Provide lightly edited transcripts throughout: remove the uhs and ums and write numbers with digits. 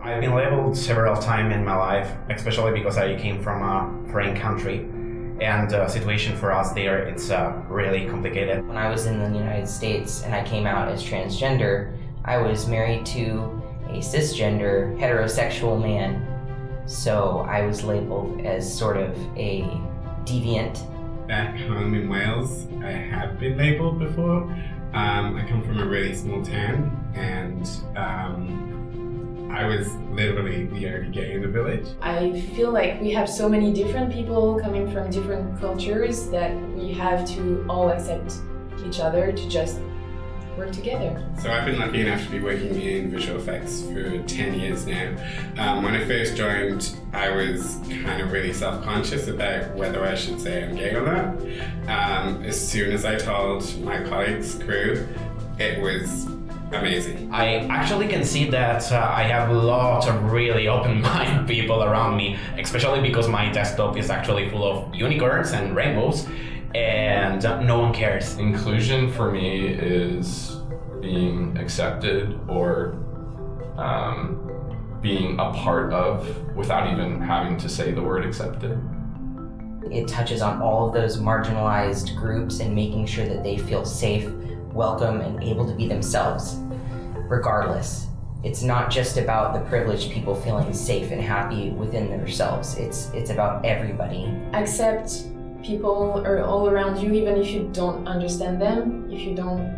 I've been labeled several times in my life, especially because I came from a foreign country, and the situation for us there, it's really complicated. When I was in the United States and I came out as transgender, I was married to a cisgender heterosexual man, so I was labeled as sort of a deviant. Back home in Wales, I have been labelled before. I come from a really small town, and I was literally the only gay in the village. I feel like we have so many different people coming from different cultures that we have to all accept each other to just work together. So I've been lucky enough to be working in visual effects for 10 years now. When I first joined, I was kind of really self-conscious about whether I should say I'm gay or not. As soon as I told my colleagues' crew, it was amazing. I actually can see that I have a lot of really open-minded people around me, especially because my desktop is actually full of unicorns and rainbows, and no one cares. Inclusion for me is being accepted or being a part of without even having to say the word accepted. It touches on all of those marginalized groups and making sure that they feel safe, welcome, and able to be themselves, regardless. It's not just about the privileged people feeling safe and happy within themselves. It's about everybody. Accept people are all around you, even if you don't understand them, if you don't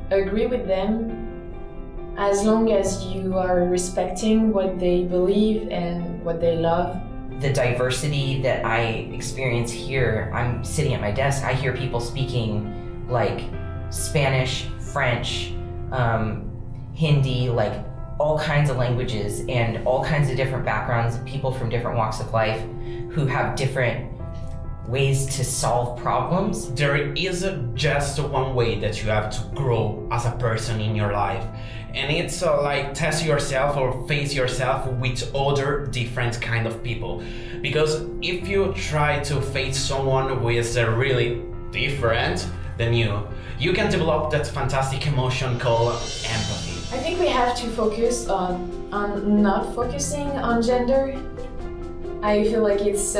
agree with them, as long as you are respecting what they believe and what they love. The diversity that I experience here, I'm sitting at my desk, I hear people speaking like Spanish, French, Hindi, like all kinds of languages and all kinds of different backgrounds, people from different walks of life who have different ways to solve problems. There isn't just one way that you have to grow as a person in your life, and it's like test yourself or face yourself with other different kind of people, because if you try to face someone who is really different than you can develop that fantastic emotion called empathy. I think we have to focus on not focusing on gender. I feel like it's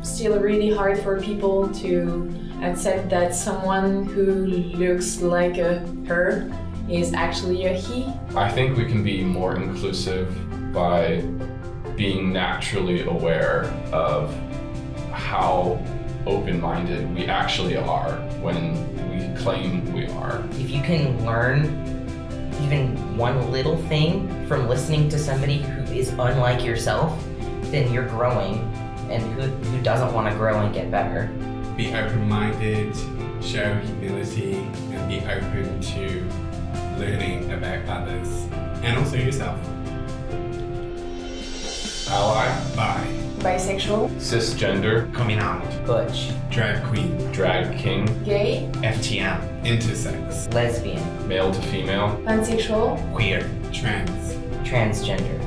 still really hard for people to accept that someone who looks like a her is actually a he. I think we can be more inclusive by being naturally aware of how open-minded we actually are when we claim we are. If you can learn even one little thing from listening to somebody who is unlike yourself, then you're growing, and who doesn't want to grow and get better? Be open-minded, show humility, and be open to learning about others and also yourself. Ally, Bi, Bisexual, cisgender, Coming out, Butch, drag queen, drag king, gay, FTM, intersex, lesbian, male to female, pansexual, queer, trans. transgender.